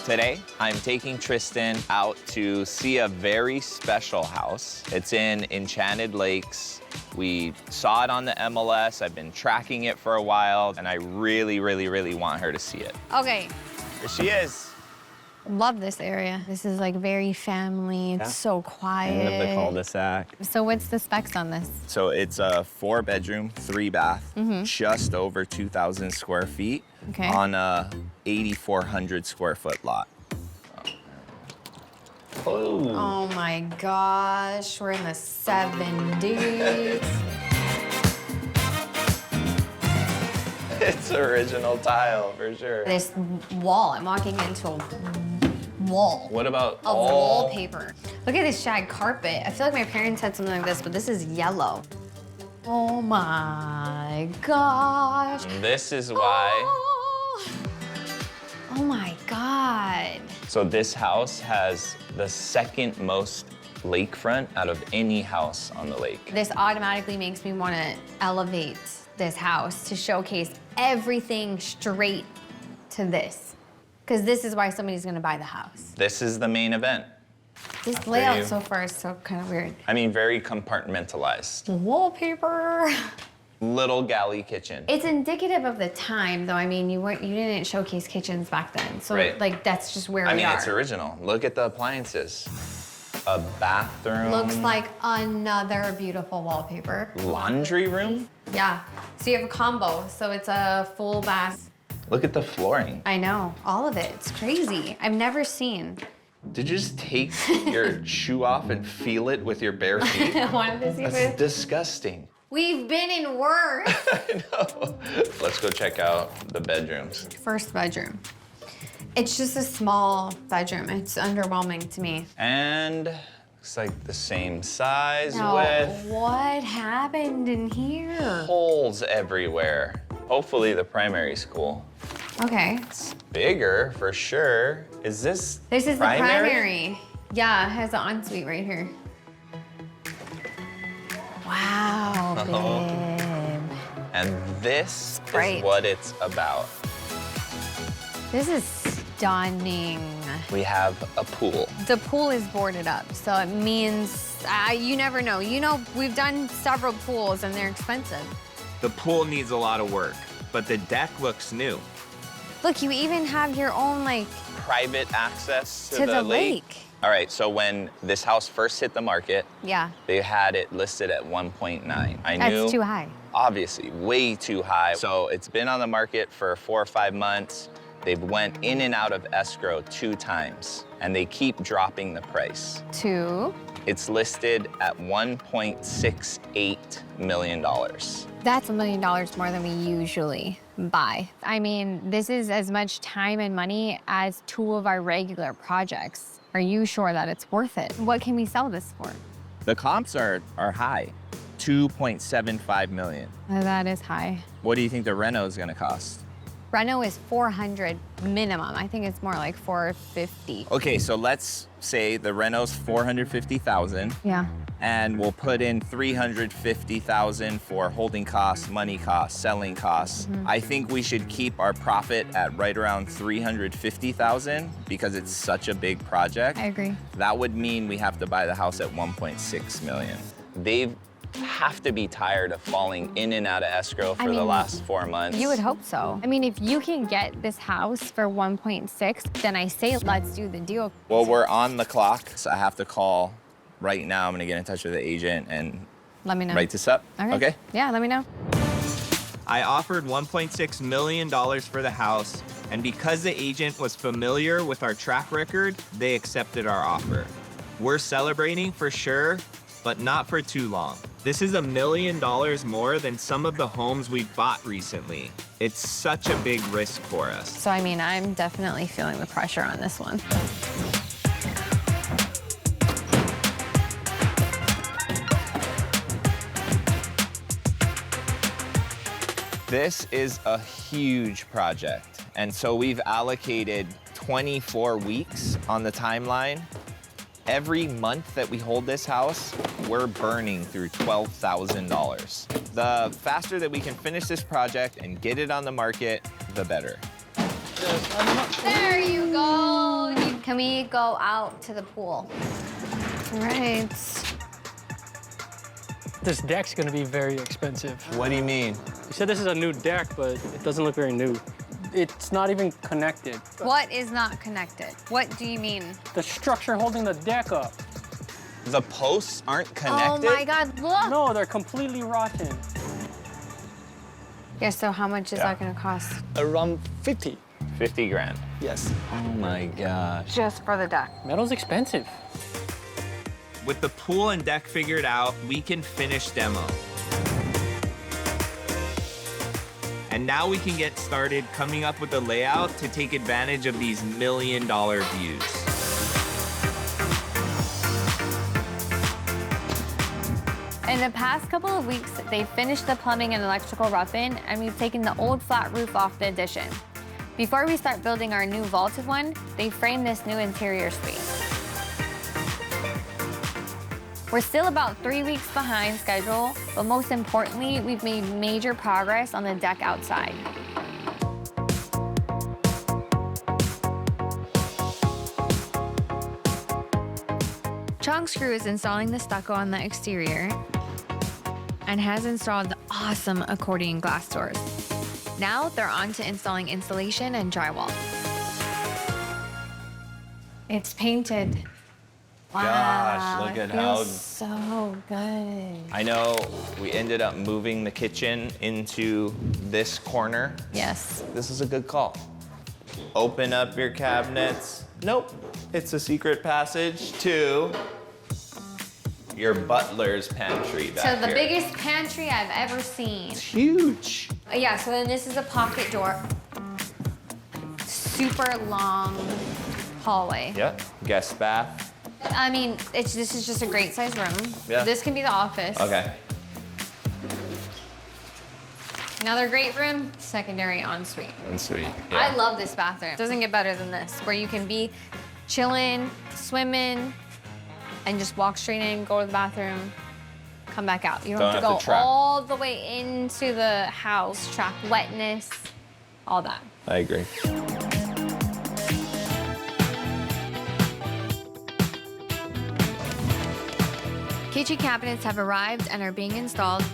Today, I'm taking Tristyn out to see a very special house. It's in Enchanted Lakes. We saw it on the MLS. I've been tracking it for a while, and I really, really, really want her to see it. Okay. Here she is. Love this area. This is like very family. It's so quiet. End of the cul-de-sac. So what's the specs on this? So it's a 4-bedroom, 3-bath, just over 2,000 square feet on a 8,400 square foot lot. Oh my gosh, we're in the 70s. It's original tile, for sure. This wall, I'm walking into a wall. What about of wallpaper? Look at this shag carpet. I feel like my parents had something like this, but this is yellow. Oh my gosh. This is why. Oh my God. So this house has the second most lakefront out of any house on the lake. This automatically makes me want to elevate this house to showcase everything straight to this. Because this is why somebody's gonna buy the house. This is the main event. This layout so far is so kind of weird. I mean, very compartmentalized. Wallpaper. Little galley kitchen. It's indicative of the time, though. I mean, you didn't showcase kitchens back then, so like that's just where we are. I mean, it's original. Look at the appliances. A bathroom. Looks like another beautiful wallpaper. Laundry room? Yeah. So you have a combo. So it's a full bath. Look at the flooring. I know, all of it. It's crazy. I've never seen. Did you just take your shoe off and feel it with your bare feet? I wanted to see That's disgusting. We've been in worse. I know. Let's go check out the bedrooms. First bedroom. It's just a small bedroom. It's underwhelming to me. And looks like the same size with... What happened in here? Holes everywhere. Hopefully the primary school. Okay. It's bigger for sure. Is this This is primary? The primary. Yeah, it has an ensuite right here. Wow, babe. And this is what it's about. This is stunning. We have a pool. The pool is boarded up, so it means, you never know. You know, we've done several pools and they're expensive. The pool needs a lot of work, but the deck looks new. Look, you even have your own, like... private access to the lake. All right, so when this house first hit the market, they had it listed at 1.9. I knew that's too high. Obviously, way too high. So it's been on the market for 4 or 5 months. They've went in and out of escrow 2 times, and they keep dropping the price. 2? It's listed at $1.68 million. That's $1 million more than we usually buy. I mean, this is as much time and money as 2 of our regular projects. Are you sure that it's worth it? What can we sell this for? The comps are high, $2.75 million. That is high. What do you think the reno is gonna cost? Reno is $400 minimum. I think it's more like $450. Okay, so let's say the reno's $450,000. Yeah. And we'll put in $350,000 for holding costs, money costs, selling costs. I think we should keep our profit at right around $350,000 because it's such a big project. I agree. That would mean we have to buy the house at $1.6 million. They have to be tired of falling in and out of escrow for the last 4 months. You would hope so. I mean, if you can get this house for 1.6, then I say let's do the deal. Well, we're on the clock, so I have to call right now. I'm gonna get in touch with the agent and let me know. Write this up. Okay? Yeah, let me know. I offered $1.6 million for the house, and because the agent was familiar with our track record, they accepted our offer. We're celebrating for sure, but not for too long. This is $1 million more than some of the homes we've bought recently. It's such a big risk for us. So, I mean, I'm definitely feeling the pressure on this one. This is a huge project, and so we've allocated 24 weeks on the timeline. Every month that we hold this house, we're burning through $12,000. The faster that we can finish this project and get it on the market, the better. There you go. Can we go out to the pool? All right. This deck's gonna be very expensive. What do you mean? You said this is a new deck, but it doesn't look very new. It's not even connected. What is not connected? What do you mean? The structure holding the deck up. The posts aren't connected? Oh my God, look. No, they're completely rotten. Yeah, so how much is that gonna cost? Around 50. 50 grand. Yes. Oh my gosh. Just for the deck. Metal's expensive. With the pool and deck figured out, we can finish demo. And now we can get started coming up with a layout to take advantage of these $1 million views. In the past couple of weeks, they've finished the plumbing and electrical rough-in, and we've taken the old flat roof off the addition. Before we start building our new vaulted one, they framed this new interior space. We're still about 3 weeks behind schedule, but most importantly, we've made major progress on the deck outside. Chong Screw is installing the stucco on the exterior and has installed the awesome accordion glass doors. Now they're on to installing insulation and drywall. It's painted. Gosh, look it at how- feels so good. I know we ended up moving the kitchen into this corner. Yes. This is a good call. Open up your cabinets. Nope, it's a secret passage to your butler's pantry back So the here. biggest pantry I've ever seen. It's huge. Yeah, so then this is a pocket door. Super long hallway. Yep, guest bath. I mean, this is just a great sized room. Yeah. This can be the office. Okay. Another great room, secondary ensuite. And sweet. I love this bathroom. It doesn't get better than this, where you can be chilling, swimming, and just walk straight in, go to the bathroom, come back out. You don't have to go trap. all the way into the house, trap wetness, all that. I agree. Kitchen cabinets have arrived and are being installed,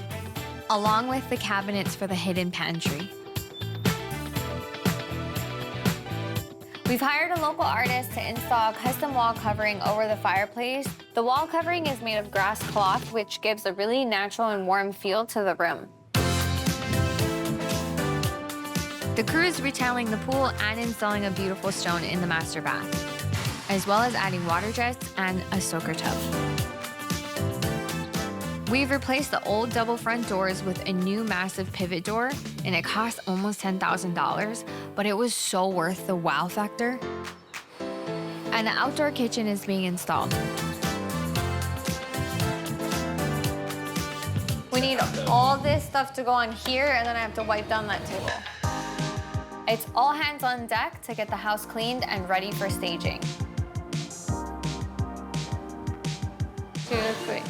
along with the cabinets for the hidden pantry. We've hired a local artist to install a custom wall covering over the fireplace. The wall covering is made of grass cloth, which gives a really natural and warm feel to the room. The crew is retailing the pool and installing a beautiful stone in the master bath, as well as adding water jets and a soaker tub. We've replaced the old double front doors with a new massive pivot door, and it cost almost $10,000, but it was so worth the wow factor. And the outdoor kitchen is being installed. We need all this stuff to go on here, and then I have to wipe down that table. It's all hands on deck to get the house cleaned and ready for staging. 2, 3.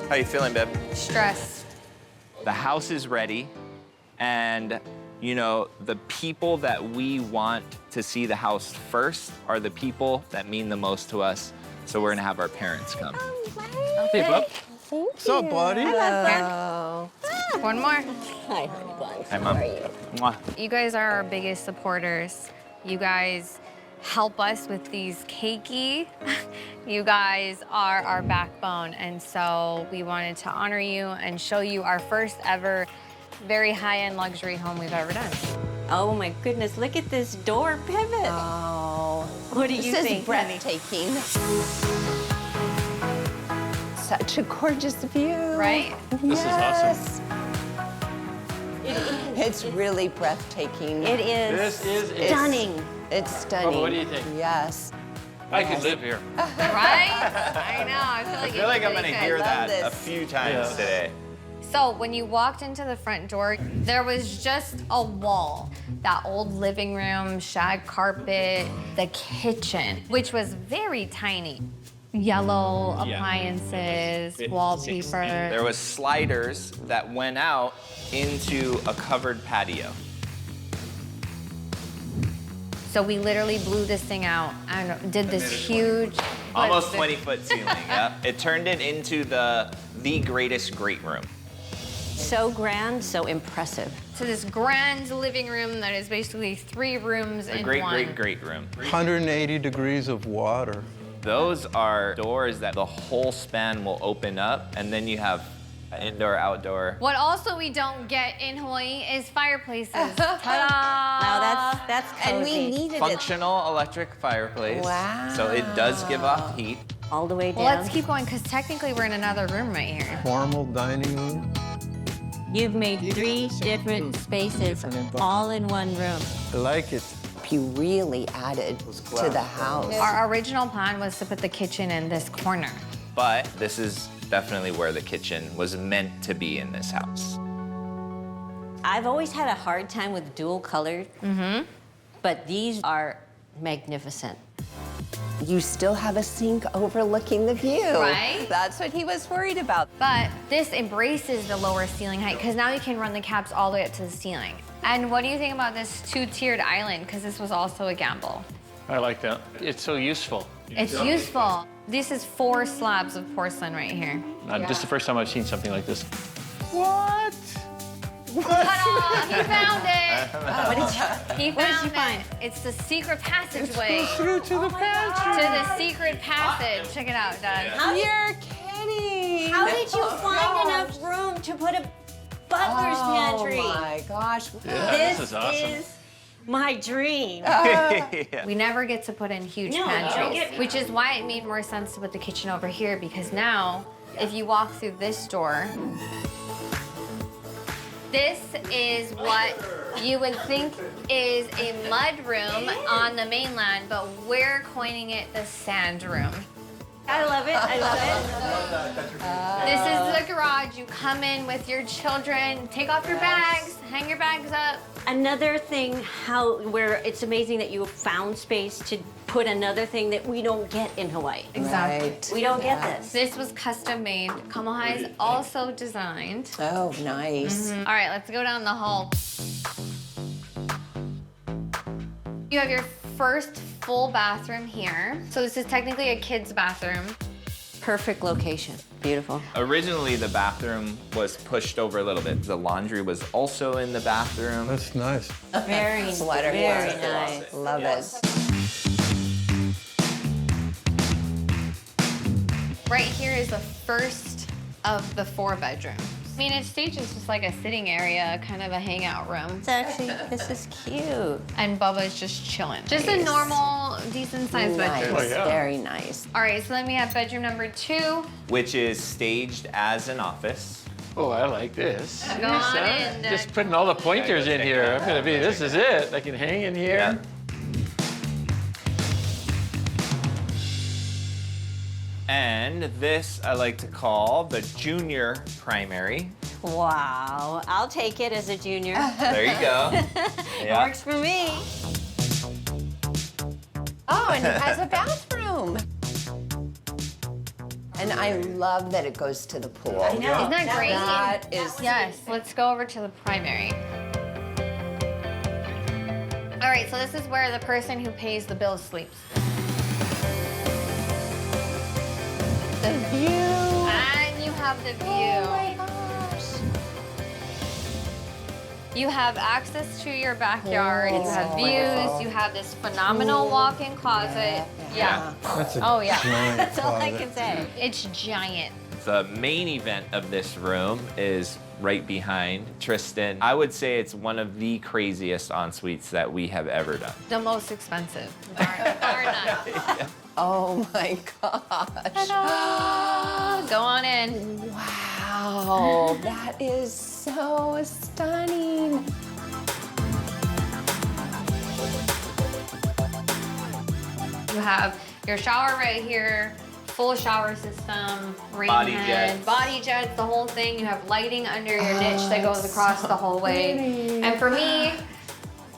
How you feeling, babe? Stress. The house is ready, and you know, the people that we want to see the house first are the people that mean the most to us. So we're gonna have our parents come. Hey, bub. What's up, buddy? Hello. One more. Hi, honey buns. Hi, Mom. How are you? Mwah. You guys are our biggest supporters. You guys help us with these keiki. You guys are our backbone, and so we wanted to honor you and show you our first ever very high-end luxury home we've ever done. Oh my goodness, look at this door pivot. Oh, What do you this think, is breathtaking. Such a gorgeous view. Right? This is awesome. It's really breathtaking. It is stunning. It's stunning. Bubba, what do you think? Yes. I could live here. Right? I know. I feel like, I'm gonna hear love that this. a few times Yeah. today. So when you walked into the front door, there was just a wall. That old living room, shag carpet, the kitchen, which was very tiny. yellow Yeah. appliances, 50, wallpaper. 60. There was sliders that went out into a covered patio. So we literally blew this thing out and did this huge... Almost 20-foot ceiling, yeah. It turned it into the greatest great room. So grand, so impressive. So this grand living room that is basically 3 rooms The in great, one. great room. 180 degrees of water. Those are doors that the whole span will open up, and then you have indoor, outdoor. What also we don't get in Hawaii is fireplaces. Ta-da! Wow, that's cozy. And we needed it. Functional electric fireplace. Wow. So it does give off heat. All the way down. Well, let's keep going, because technically we're in another room right here. Formal dining room. You've made 3 different spaces all in one room. I like it. You really added to the house. Our original plan was to put the kitchen in this corner. But this is definitely where the kitchen was meant to be in this house. I've always had a hard time with dual colored, but these are magnificent. You still have a sink overlooking the view. Right? That's what he was worried about. But this embraces the lower ceiling height, because now you can run the caps all the way up to the ceiling. And what do you think about this 2-tiered island? Because this was also a gamble. I like that. It's so useful. It's useful. This is 4 slabs of porcelain right here. This is the first time I've seen something like this. What? Ta-da! He found it! He What did found you find? it. It's the secret passageway Through to the pantry. to the secret passage. Check it out, Dad. You're kidding. How did you find enough room to put a butler's pantry? Oh my gosh. This is awesome. is my dream. We never get to put in huge No, pantries, no. which is why it made more sense to put the kitchen over here, because now, if you walk through this door, this is what you would think is a mud room on the mainland, but we're coining it the sand room. I love it. I love it. This is the garage. You come in with your children, take off your bags, hang your bags up. Another thing, where it's amazing that you found space to put another thing that we don't get in Hawaii. Exactly. Right. We don't get this. This was custom made. Kamohai is also designed. Oh, nice. All right, let's go down the hall. You have your first full bathroom here. So this is technically a kid's bathroom. Perfect location. Beautiful. Originally, the bathroom was pushed over a little bit. The laundry was also in the bathroom. That's nice. Very, Sweater very closet. nice. Love it. Right here is the first of the 4 bedrooms. I mean, it's staged as just like a sitting area, kind of a hangout room. It's actually, this is cute. And Bubba's just chilling. Just a normal, decent-sized Nice. bedroom. Oh, yeah. Very nice. All right, so then we have bedroom number 2. Which is staged as an office. Oh, I like this. Go on in. Just putting all the pointers in here. I'm gonna be, this is it. I can hang in here. Yeah. And this I like to call the junior primary. Wow. I'll take it as a junior. There you go. Yeah. Works for me. Oh, and it has a bathroom. And I love that it goes to the pool. I know. Isn't that great? That is Yes, let's go over to the primary. All right, so this is where the person who pays the bill sleeps. the view. And you have the view. Oh my gosh. You have access to your backyard, you have Oh, views, wonderful. you have this phenomenal walk-in closet. Yeah. That's a Oh, yeah. giant That's all I closet. can say. It's giant. The main event of this room is right behind Tristyn. I would say it's one of the craziest en-suites that we have ever done. The most expensive, bar none. Oh my gosh. Ta-da! Go on in. Wow, that is so stunning. You have your shower right here, full shower system, rain Body head, jets. body jets, the whole thing. You have lighting under your niche that goes across the whole way. And for me,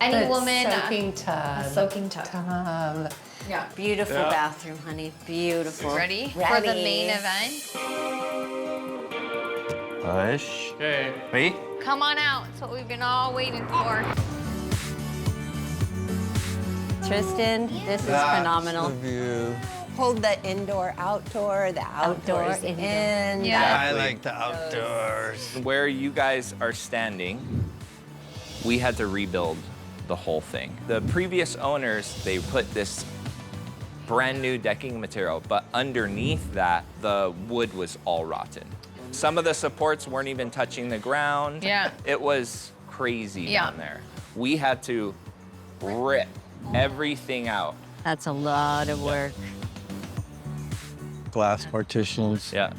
any That woman, soaking tub. a soaking tub. Yeah. Beautiful Yeah. bathroom, honey. Beautiful. Ready for the Ready. main event? Push. Okay. Wait. Come on out. It's what we've been all waiting for. Tristyn, this is That's phenomenal. the view. Hold the indoor, outdoor, the outdoors Outdoor, indoor. in. Yeah. I like the outdoors. Where you guys are standing, we had to rebuild the whole thing. The previous owners, they put this brand new decking material, but underneath that, the wood was all rotten. Some of the supports weren't even touching the ground. Yeah. It was crazy Yeah. down there. We had to rip everything out. That's a lot of work. Glass partitions. Yeah.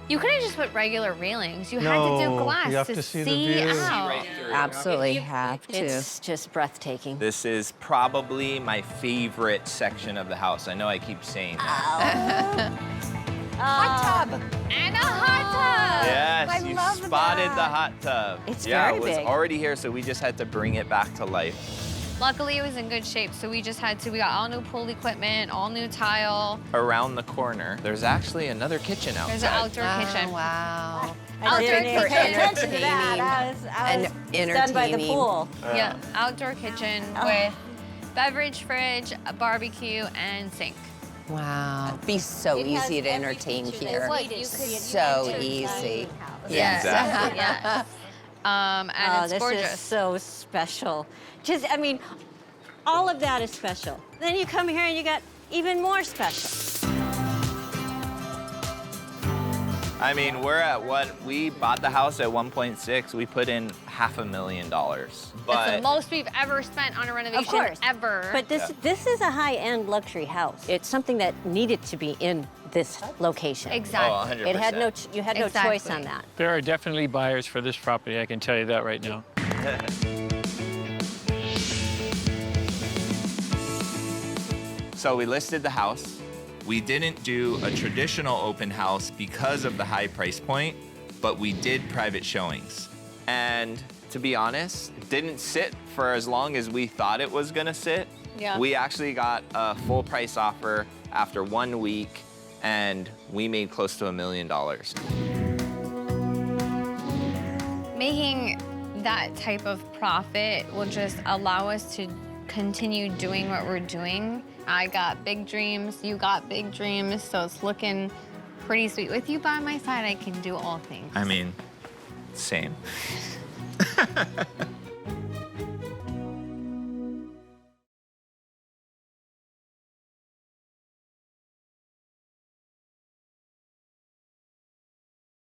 You couldn't just put regular railings. You had to do No, glass you have to see the view. out. Right through. Absolutely have to. It's just breathtaking. This is probably my favorite section of the house. I know I keep saying that. Hot tub. And a hot tub. Yes, I you love spotted that. the hot tub. It's yeah, very it was big. already here, so we just had to bring it back to life. Luckily, it was in good shape, so we got all new pool equipment, all new tile. Around the corner, there's actually another kitchen outside. There's an outdoor kitchen. Oh, wow. I didn't Outdoor even pay attention to entertaining. that. I was And stunned by the entertaining. pool. Yeah, outdoor kitchen with beverage fridge, a barbecue, and sink. Wow. It'd be so It has easy to every entertain feature here. that's needed to be So in a easy. tiny house. Yes. Exactly. Yes. And Oh, it's this gorgeous. is so special. Just, I mean, all of that is special. Then you come here and you got even more special. I mean, we're at what? We bought the house at 1.6. We put in $500,000. That's But the most we've ever spent on a renovation Of course. ever. But this is a high-end luxury house. It's something that needed to be in this location. exactly. Oh, 100%. It had no, you had no choice Exactly. on that. There are definitely buyers for this property, I can tell you that right now. So we listed the house. We didn't do a traditional open house because of the high price point, but we did private showings. And to be honest, it didn't sit for as long as we thought it was gonna sit. Yeah. We actually got a full price offer after 1 week, and we made close to $1 million. Making that type of profit will just allow us to continue doing what we're doing. I got big dreams, you got big dreams, so it's looking pretty sweet. With you by my side, I can do all things. I mean, same.